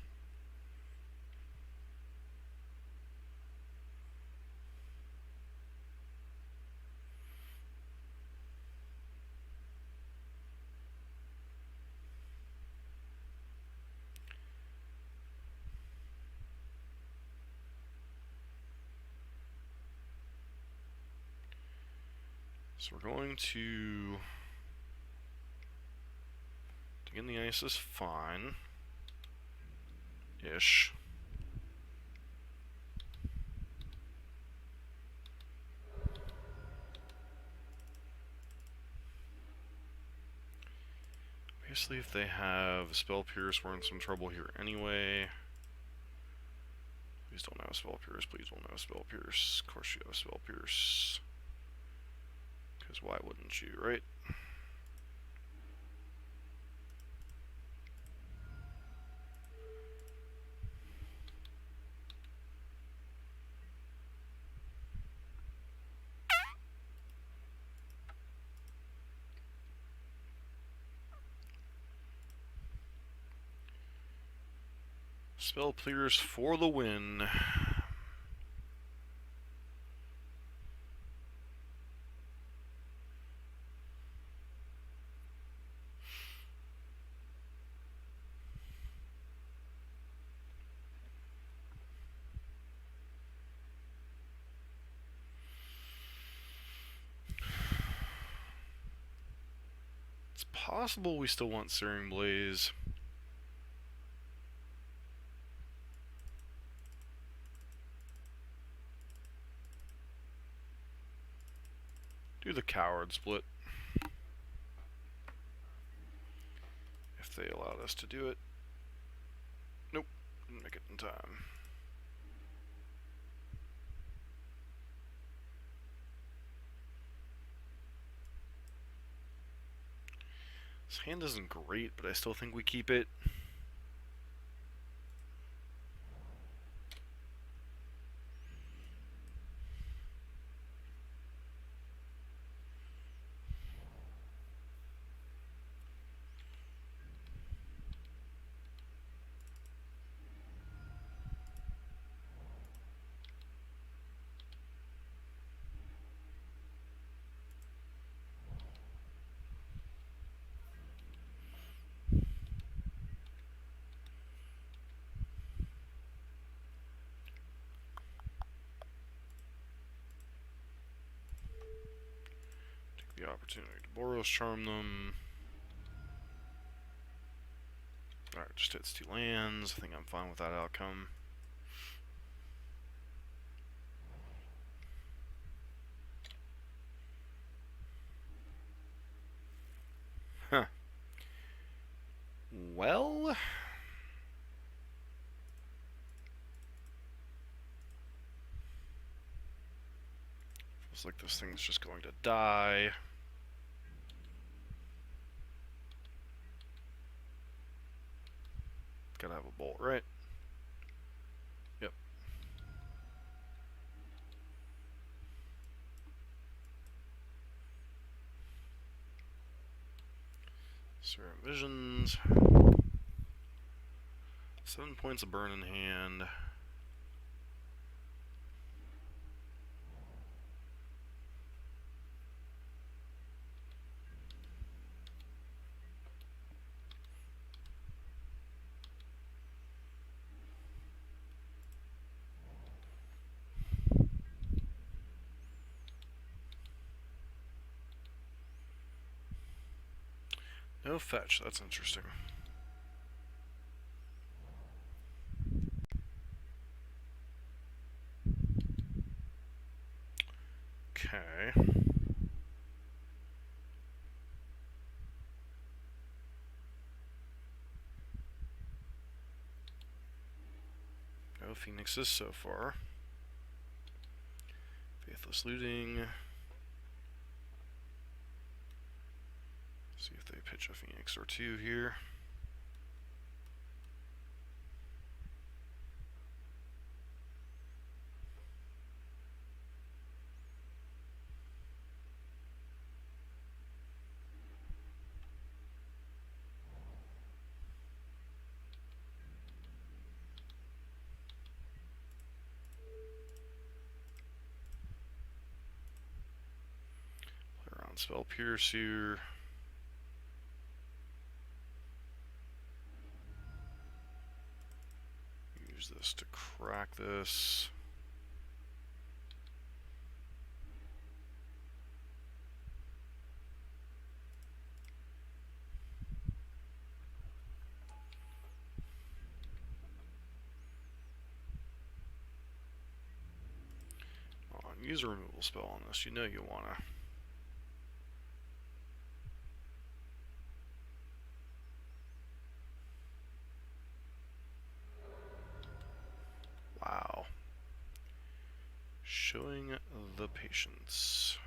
So we're going to dig in the ice is fine. Ish. Obviously, if they have Spell Pierce, we're in some trouble here anyway. Please don't have Spell Pierce. Please don't have Spell Pierce. Of course you have Spell Pierce. Because why wouldn't you, right? Spell Pierce for the win. It's possible we still want Searing Blaze. Do the Coward split. If they allowed us to do it. Nope, didn't make it in time. This hand isn't great, but I still think we keep it. The opportunity to Boros Charm them. Alright, just hits 2 lands. I think I'm fine with that outcome. Huh. Well... feels like this thing's just going to die. Gotta have a bolt, right? Yep. Serum Visions. 7 points of burn in hand. No fetch, that's interesting. Okay. No Phoenixes so far. Faithless Looting. See if they pitch a Phoenix or 2 here. Play around Spell Pierce here. Use this to crack this. Use a removal spell on this. You know you wanna. Showing the patience.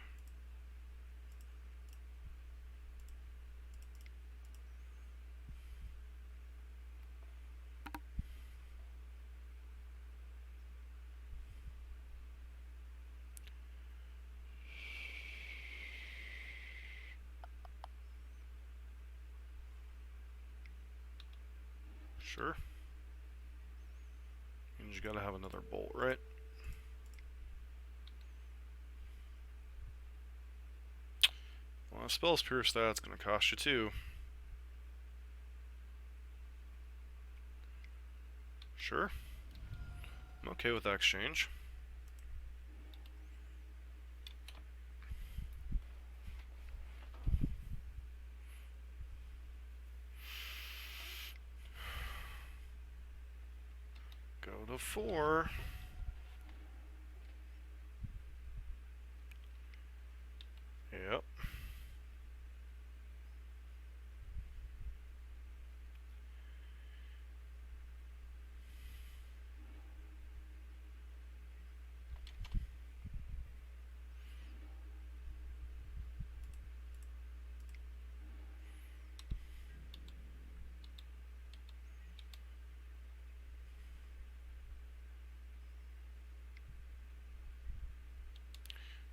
Sure. And you gotta have another bolt, right? Well, spell's pure stat's gonna cost you 2. Sure. I'm okay with that exchange. Go to 4. Yep.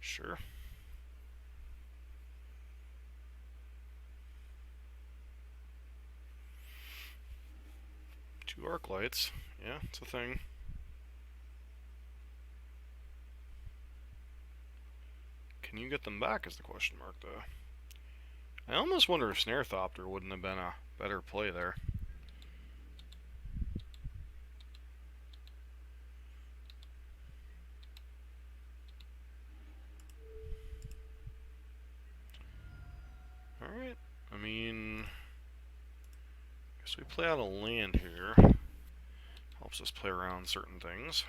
Sure. 2 arc lights. Yeah, it's a thing. Can you get them back is the question mark, though. I almost wonder if Snare Thopter wouldn't have been a better play there. Alright, I mean, I guess we play out a land here. Helps us play around certain things.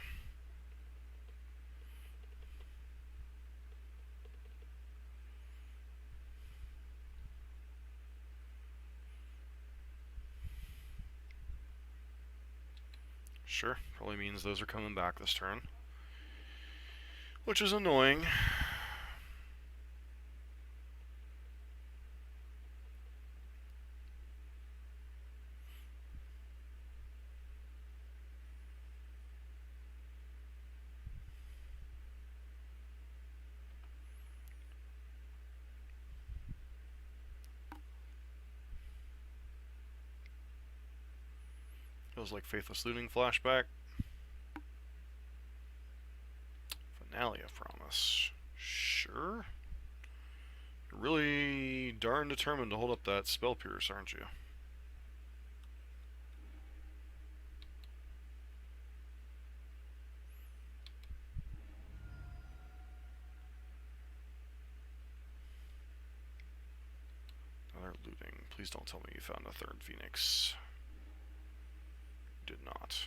Sure, probably means those are coming back this turn. Which is annoying. Feels like Faithless Looting flashback. Finale of Promise. Sure. You're really darn determined to hold up that Spell Pierce, aren't you? Another looting. Please don't tell me you found a 3rd Phoenix. You did not.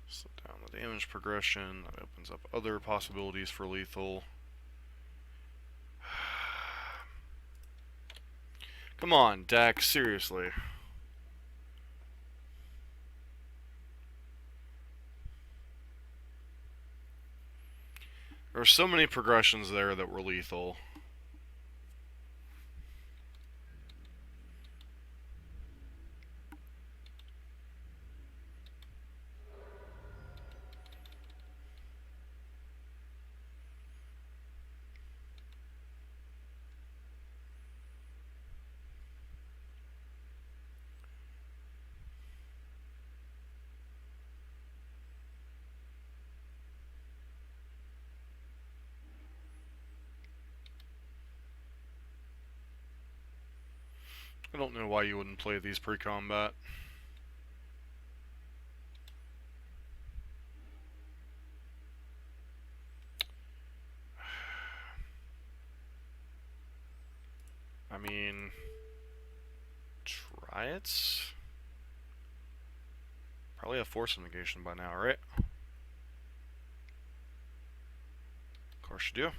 Slow down the damage progression. That opens up other possibilities for lethal. Come on, deck, seriously. There were so many progressions there that were lethal. I don't know why you wouldn't play these pre-combat. I mean, try it. Probably have force negation by now, right? Of course you do.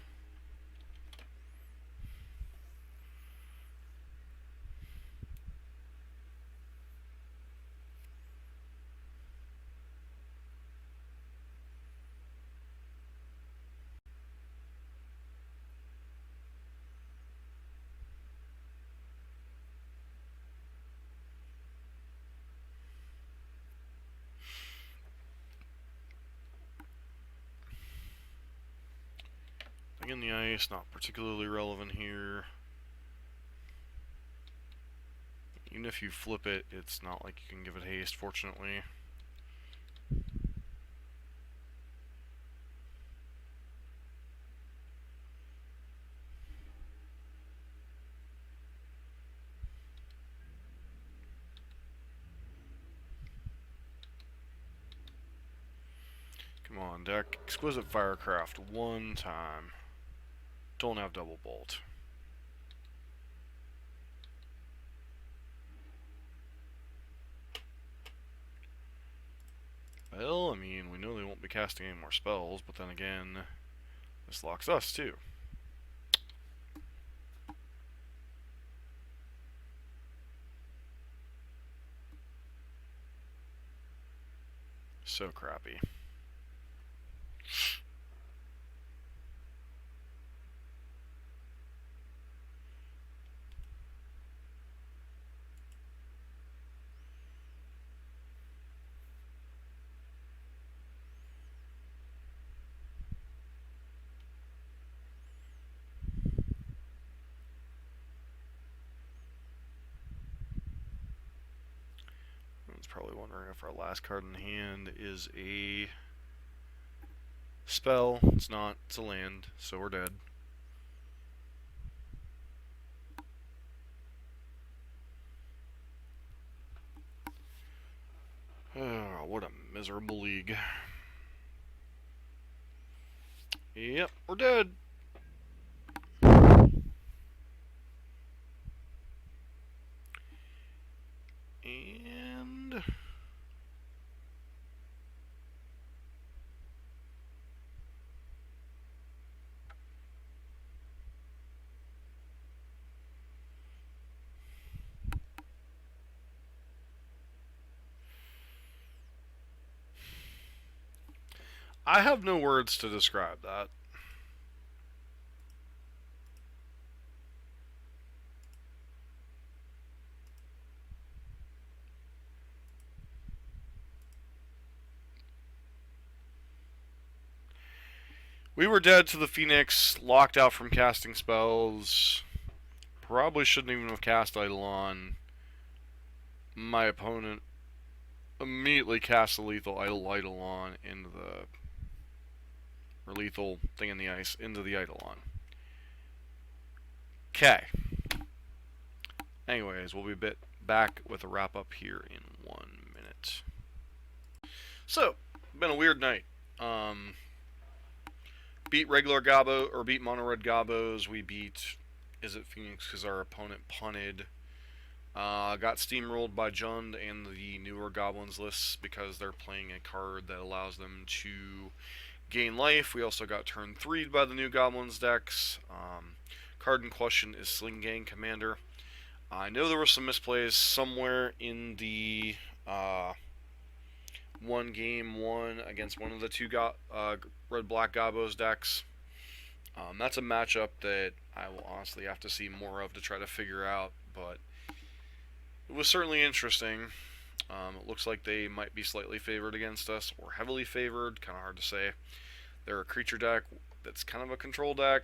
Thing in the ice, not particularly relevant here. Even if you flip it, it's not like you can give it haste, fortunately. Come on, deck. Exquisite Firecraft one time. Don't have double bolt. Well, I mean, we know they won't be casting any more spells, but then again, this locks us too. So crappy. Probably wondering if our last card in hand is a spell. It's not. It's a land, so we're dead. Oh, what a miserable league. Yep, we're dead. And I have no words to describe that. We were dead to the Phoenix, locked out from casting spells. Probably shouldn't even have cast Eidolon. My opponent immediately cast a lethal Eidolon into the... or lethal thing in the ice into the Eidolon. Okay. Anyways, we'll be back with a wrap-up here in 1 minute. So, been a weird night. Beat regular Gabo, or beat mono red Gabos. We beat Izzet Phoenix because our opponent punted. Got steamrolled by Jund and the newer Goblins lists because they're playing a card that allows them to gain life. We also got turn 3'd by the new Goblins decks. Card in question is Sling Gang Commander. I know there were some misplays somewhere in the one game one against one of the two red-black Gabos decks. That's a matchup that I will honestly have to see more of to try to figure out, but it was certainly interesting. It looks like they might be slightly favored against us, or heavily favored, kind of hard to say. They're a creature deck that's kind of a control deck.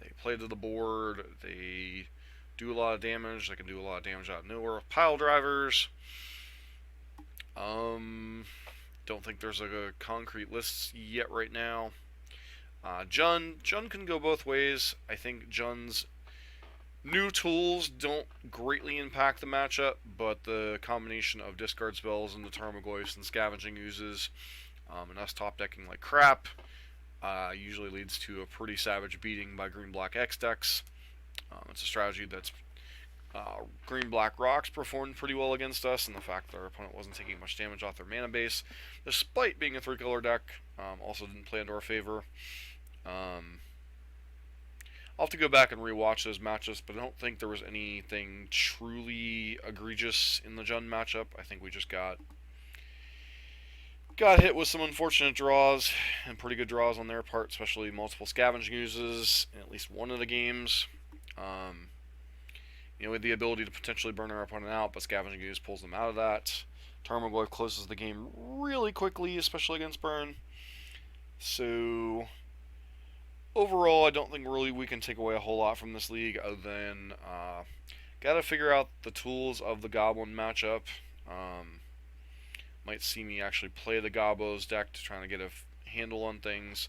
They play to the board, they do a lot of damage, they can do a lot of damage out of nowhere with pile drivers. Don't think there's a concrete list yet right now. Jund can go both ways. I think Jund's New tools don't greatly impact the matchup, but the combination of discard spells and the Tarmogoyfs and Scavenging Oozes, and us top decking like crap, usually leads to a pretty savage beating by green-black X decks. It's a strategy that's green-black rocks performed pretty well against us, and the fact that our opponent wasn't taking much damage off their mana base, despite being a 3-color deck, also didn't play into our favor. I'll have to go back and rewatch those matches, but I don't think there was anything truly egregious in the Jund matchup. I think we just got hit with some unfortunate draws, and pretty good draws on their part, especially multiple Scavenging Oozes in at least one of the games. With the ability to potentially burn our opponent out, but Scavenging Ooze pulls them out of that. Tarmogoyf closes the game really quickly, especially against Burn. So overall, I don't think really we can take away a whole lot from this league, other than gotta figure out the tools of the Goblin matchup. Might see me actually play the Gobos deck to try to get a handle on things.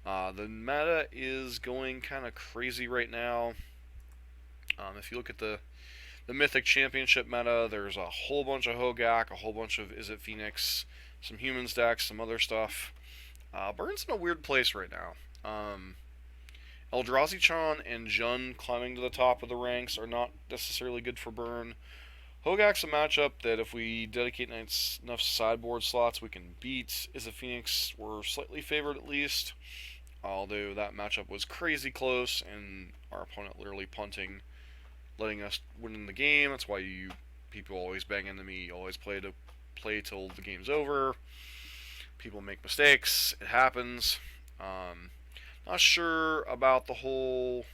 The meta is going kind of crazy right now. If you look at the Mythic Championship meta, there's a whole bunch of Hogaak, a whole bunch of Izzet Phoenix, some Humans decks, some other stuff. Burn's in a weird place right now. Eldrazi-chan and Jund climbing to the top of the ranks are not necessarily good for Burn. Hogaak's a matchup that if we dedicate enough sideboard slots, we can beat. Izzet Phoenix, we're slightly favored at least, although that matchup was crazy close, and our opponent literally punting, letting us win in the game. That's why people always bang into me, always play till the game's over. People make mistakes, it happens. Not sure about the whole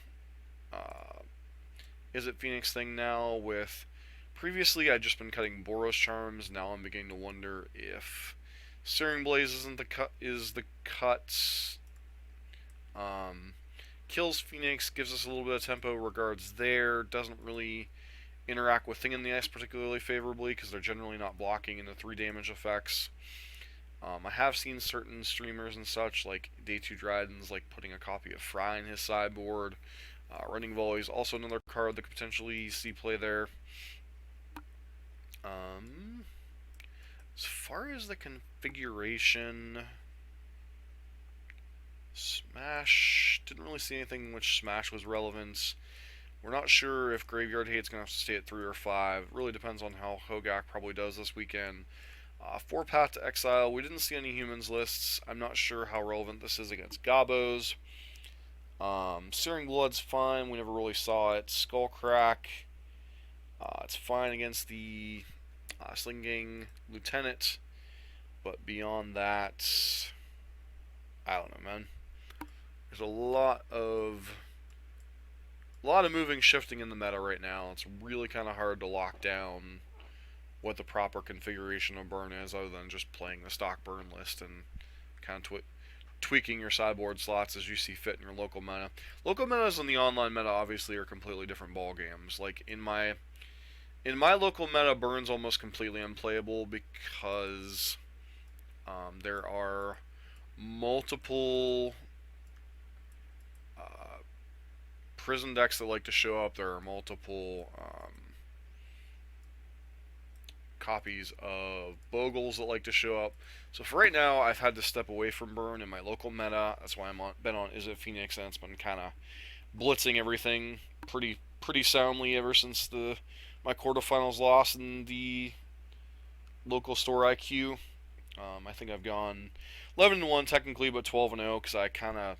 Izzet Phoenix thing now. With previously I'd just been cutting Boros Charms, now I'm beginning to wonder if Searing Blaze is the cut. Kills Phoenix, gives us a little bit of tempo regards there, doesn't really interact with Thing in the Ice particularly favorably because they're generally not blocking into 3 damage effects. I have seen certain streamers and such, like Day 2 Dryden's, like putting a copy of Fry in his sideboard. Running Volley is also another card that could potentially see play there. As far as the configuration, Smash, didn't really see anything in which Smash was relevant. We're not sure if Graveyard Hate's going to have to stay at 3 or 5. It really depends on how Hogaak probably does this weekend. 4 Path to Exile, we didn't see any Humans lists. I'm not sure how relevant this is against Gobos. Searing Blood's fine, we never really saw it. Skullcrack, it's fine against the Slinging Lieutenant, but beyond that, I don't know, man. There's a lot of moving, shifting in the meta right now. It's really kind of hard to lock down what the proper configuration of Burn is, other than just playing the stock Burn list and kind of tweaking your sideboard slots as you see fit in your local meta. Local metas and the online meta obviously are completely different ball games. Like in my local meta, Burn's almost completely unplayable because there are multiple prison decks that like to show up. There are multiple copies of Bogles that like to show up. So for right now, I've had to step away from Burn in my local meta. That's why been on Izzet Phoenix, and it's been kind of blitzing everything pretty soundly ever since my quarterfinals loss in the local store IQ. I think I've gone 11-1 technically, but 12-0 because I kind of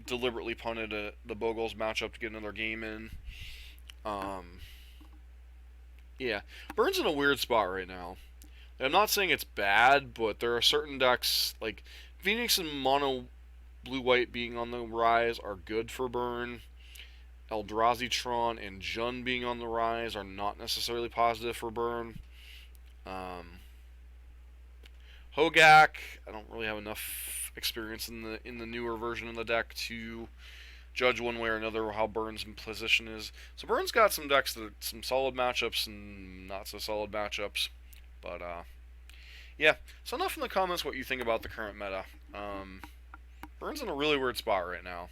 deliberately punted the Bogles matchup to get another game in. Yeah, Burn's in a weird spot right now. I'm not saying it's bad, but there are certain decks, like Phoenix and Mono Blue-White being on the rise are good for Burn. Eldrazi-tron and Jund being on the rise are not necessarily positive for Burn. Hogaak, I don't really have enough experience in the newer version of the deck to judge one way or another how Burn's position is. So Burn's got some decks that some solid matchups and not so solid matchups. But yeah. So enough in the comments what you think about the current meta. Burn's in a really weird spot right now.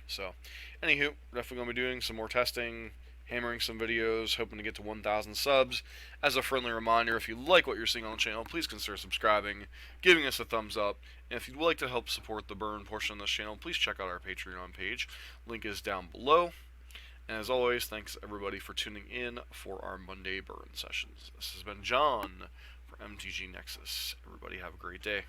So, anywho, we're definitely going to be doing some more testing, hammering some videos, hoping to get to 1,000 subs. As a friendly reminder, if you like what you're seeing on the channel, please consider subscribing, giving us a thumbs up, and if you'd like to help support the burn portion of this channel, please check out our Patreon page. Link is down below. And as always, thanks everybody for tuning in for our Monday burn sessions. This has been John for MTG Nexus. Everybody have a great day.